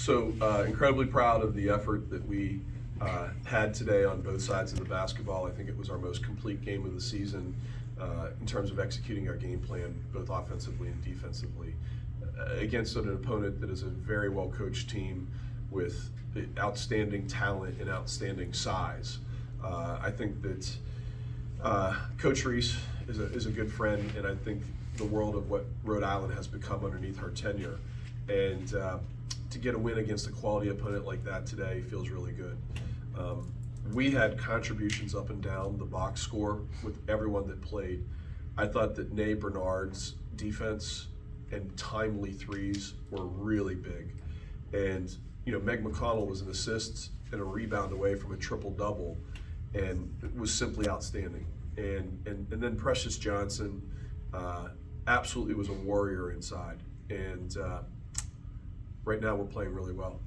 Incredibly proud of the effort that we had today on both sides of the basketball. I think it was our most complete game of the season in terms of executing our game plan, both offensively and defensively, against an opponent that is a very well-coached team with outstanding talent and outstanding size. I think that Coach Reese is a good friend, and I think the world of what Rhode Island has become underneath her tenure. And to get a win against a quality opponent like that today feels really good. We had contributions up and down the box score with everyone that played. I thought that Nay Bernard's defense and timely threes were really big. And Meg McConnell was an assist and a rebound away from a triple-double, and it was simply outstanding. And then Precious Johnson absolutely was a warrior inside. And right now we're playing really well.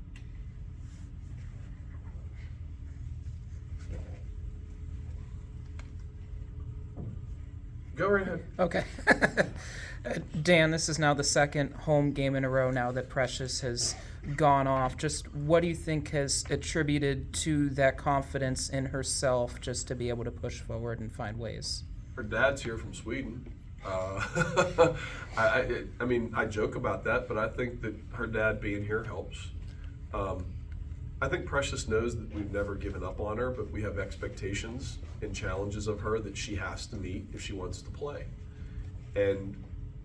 Go right ahead. Okay. Dan, this is now the second home game in a row now that Precious has gone off. Just what do you think has attributed to that confidence in herself just to be able to push forward and find ways? Her dad's here from Sweden. I mean, I joke about that, but I think that her dad being here helps. I think Precious knows that we've never given up on her, but we have expectations and challenges of her that she has to meet if she wants to play. And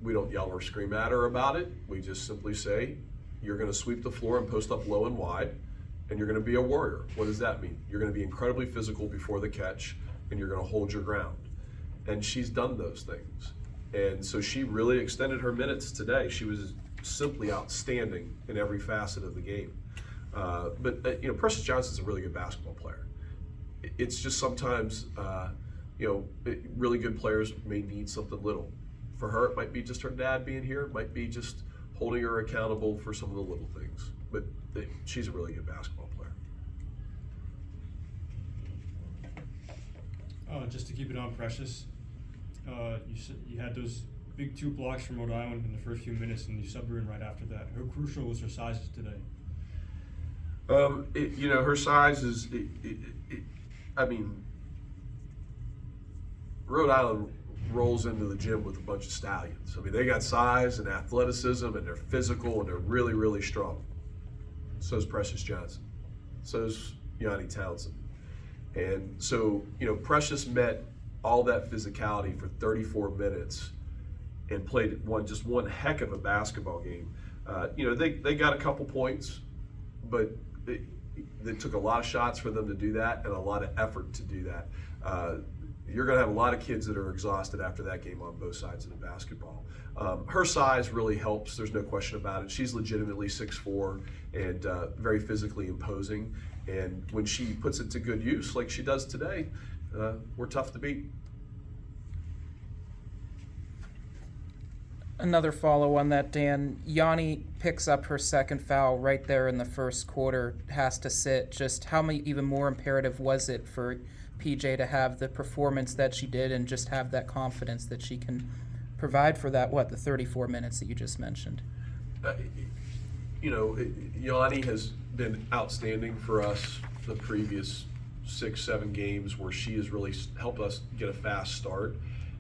we don't yell or scream at her about it. We just simply say, you're going to sweep the floor and post up low and wide, and you're going to be a warrior. What does that mean? You're going to be incredibly physical before the catch, and you're going to hold your ground. And she's done those things. And so she really extended her minutes today. She was simply outstanding in every facet of the game. But Precious Johnson's a really good basketball player. It's just sometimes, really good players may need something little. For her, it might be just her dad being here. It might be just holding her accountable for some of the little things. But she's a really good basketball player. Just to keep it on Precious, you had those big 2 blocks from Rhode Island in the first few minutes, and you subbed her in right after that. How crucial was her size today? Her size is, Rhode Island rolls into the gym with a bunch of stallions. I mean, they got size and athleticism, and they're physical, and they're really, really strong. So's Precious Johnson. So's Yanni Townsend. And so, Precious met all that physicality for 34 minutes and played one heck of a basketball game. They got a couple points, but it took a lot of shots for them to do that and a lot of effort to do that. You're going to have a lot of kids that are exhausted after that game on both sides of the basketball. Her size really helps. There's no question about it. She's legitimately 6'4" and very physically imposing. And when she puts it to good use, like she does today, we're tough to beat. Another follow on that, Dan. Yanni picks up her second foul right there in the first quarter, has to sit. Just how many even more imperative was it for PJ to have the performance that she did and just have that confidence that she can provide for that, the 34 minutes that you just mentioned? Yanni has been outstanding for us the previous 6-7 games where she has really helped us get a fast start.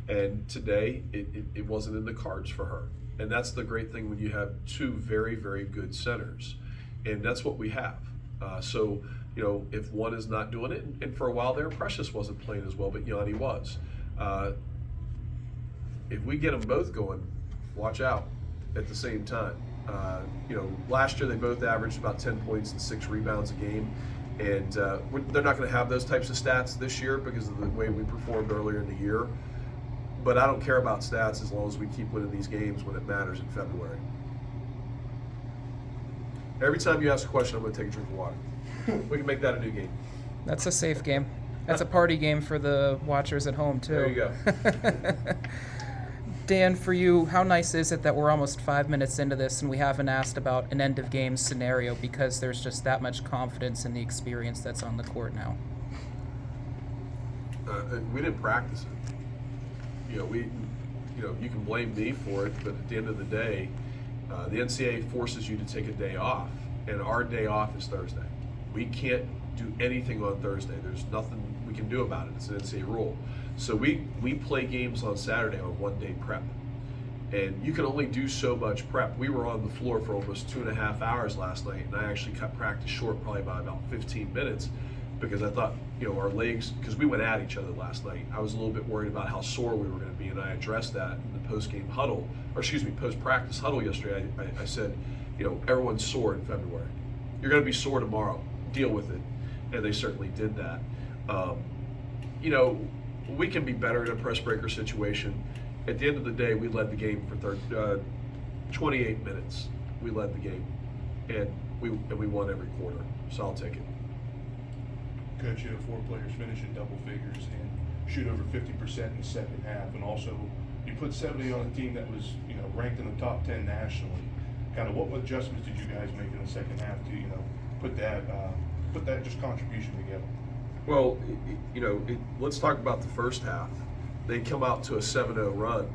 And today, it wasn't in the cards for her. And that's the great thing when you have 2 very, very good centers. And that's what we have. So if one is not doing it, and for a while there, Precious wasn't playing as well, but Yanni was. If we get them both going, watch out at the same time. Last year they both averaged about 10 points and 6 rebounds a game. And they're not going to have those types of stats this year because of the way we performed earlier in the year. But I don't care about stats as long as we keep winning these games when it matters in February. Every time you ask a question, I'm going to take a drink of water. We can make that a new game. That's a safe game. That's a party game for the watchers at home, too. There you go. Dan, for you, how nice is it that we're almost 5 minutes into this and we haven't asked about an end-of-game scenario because there's just that much confidence in the experience that's on the court now? We didn't practice it. You can blame me for it, but at the end of the day, the NCAA forces you to take a day off, and our day off is Thursday. We can't do anything on Thursday. There's nothing we can do about it. It's an NCAA rule. So we play games on Saturday on one-day prep. And you can only do so much prep. We were on the floor for almost 2.5 hours last night, and I actually cut practice short probably by about 15 minutes because I thought, our legs, because we went at each other last night. I was a little bit worried about how sore we were going to be, and I addressed that in the post-game huddle, post-practice huddle yesterday. I said, everyone's sore in February. You're going to be sore tomorrow. Deal with it. And they certainly did that. We can be better in a press breaker situation. At the end of the day, we led the game for 28 minutes. We led the game, and we won every quarter. So I'll take it. Coach, you had 4 players finish in double figures and shoot over 50% in the second half, and also you put 70 on a team that was ranked in the top 10 nationally. Kind of what adjustments did you guys make in the second half to put that just contribution together? Well, let's talk about the first half. They come out to a 7-0 run,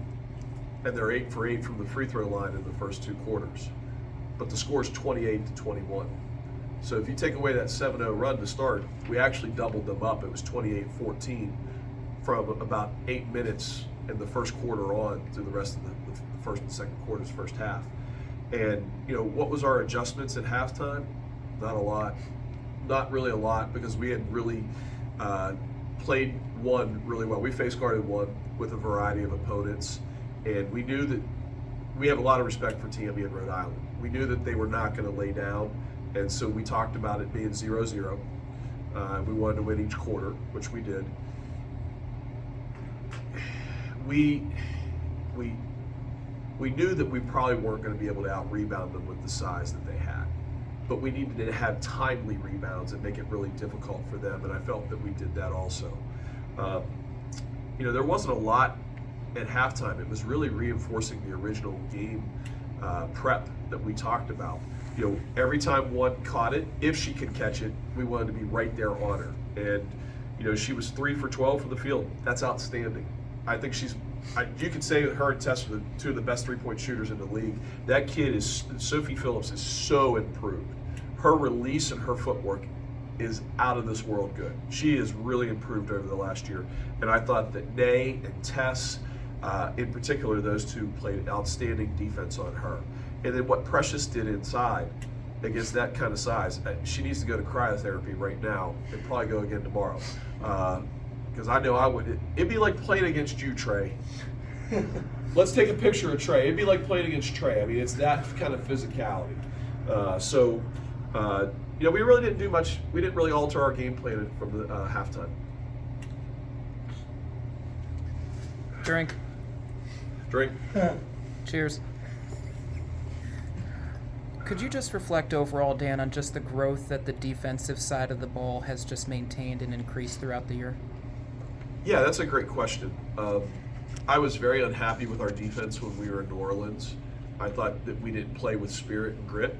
and they're 8 for 8 from the free throw line in the first 2 quarters. But the score is 28-21. So if you take away that 7-0 run to start, we actually doubled them up. It was 28-14 from about 8 minutes in the first quarter on through the rest of the first and second quarters, first half. And, what was our adjustments at halftime? Not a lot. Not really a lot, because we had really played one really well. We face guarded one with a variety of opponents, and we knew that we have a lot of respect for TME and Rhode Island. We knew that they were not going to lay down, and so we talked about it being 0-0. We wanted to win each quarter, which we did. We knew that we probably weren't going to be able to out-rebound them with the size that they had. But we needed to have timely rebounds and make it really difficult for them, and I felt that we did that also. There wasn't a lot at halftime. It was really reinforcing the original game prep that we talked about. Every time one caught it, if she could catch it, we wanted to be right there on her. And, she was 3 for 12 from the field. That's outstanding. I think you could say that her and Tess are 2 of the best 3-point shooters in the league. That kid Sophie Phillips is so improved. Her release and her footwork is out of this world good. She has really improved over the last year. And I thought that Nay and Tess, in particular, those 2 played outstanding defense on her. And then what Precious did inside against that kind of size, she needs to go to cryotherapy right now and probably go again tomorrow. Because I know I would. It'd be like playing against you, Trey. Let's take a picture of Trey. It'd be like playing against Trey. I mean, it's that kind of physicality. We really didn't do much. We didn't really alter our game plan from the halftime. Drink. Cheers. Could you just reflect overall, Dan, on just the growth that the defensive side of the ball has just maintained and increased throughout the year? Yeah, that's a great question. I was very unhappy with our defense when we were in New Orleans. I thought that we didn't play with spirit and grit.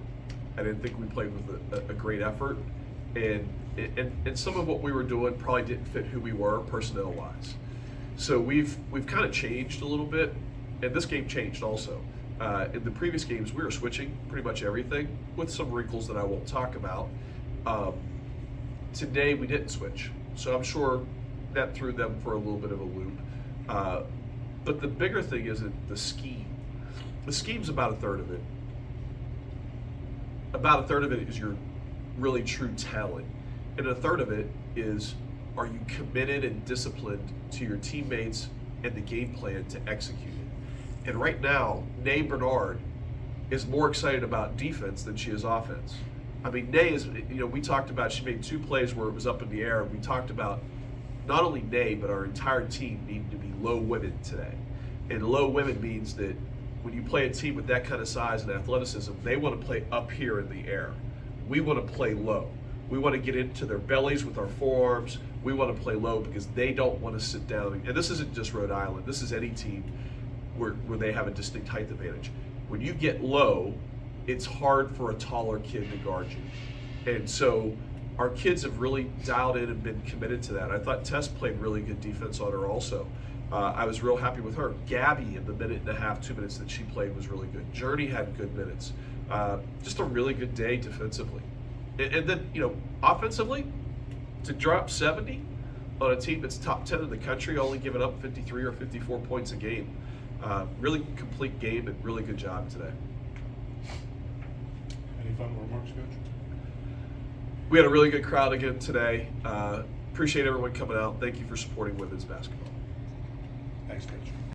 I didn't think we played with a great effort. And some of what we were doing probably didn't fit who we were personnel-wise. So we've kind of changed a little bit, and this game changed also. In the previous games, we were switching pretty much everything with some wrinkles that I won't talk about. Today, we didn't switch. So I'm sure that threw them for a little bit of a loop. But the bigger thing is the scheme. The scheme's about a third of it. About a third of it is your really true talent. And a third of it is, are you committed and disciplined to your teammates and the game plan to execute it? And right now, Nay Bernard is more excited about defense than she is offense. I mean, Nay is, we talked about, she made 2 plays where it was up in the air. We talked about not only Nay, but our entire team needed to be low women today. And low women means that when you play a team with that kind of size and athleticism, they want to play up here in the air. We want to play low. We want to get into their bellies with our forearms. We want to play low because they don't want to sit down. And this isn't just Rhode Island. This is any team where they have a distinct height advantage. When you get low, it's hard for a taller kid to guard you. And so our kids have really dialed in and been committed to that. I thought Tess played really good defense on her also. I was real happy with her. Gabby, in the minute and a half, 2 minutes that she played, was really good. Journey had good minutes. Just a really good day defensively. And then, offensively, to drop 70 on a team that's top 10 in the country, only giving up 53 or 54 points a game. Really complete game and really good job today. Any final remarks, Coach? We had a really good crowd again today. Appreciate everyone coming out. Thank you for supporting women's basketball. Thanks, Coach.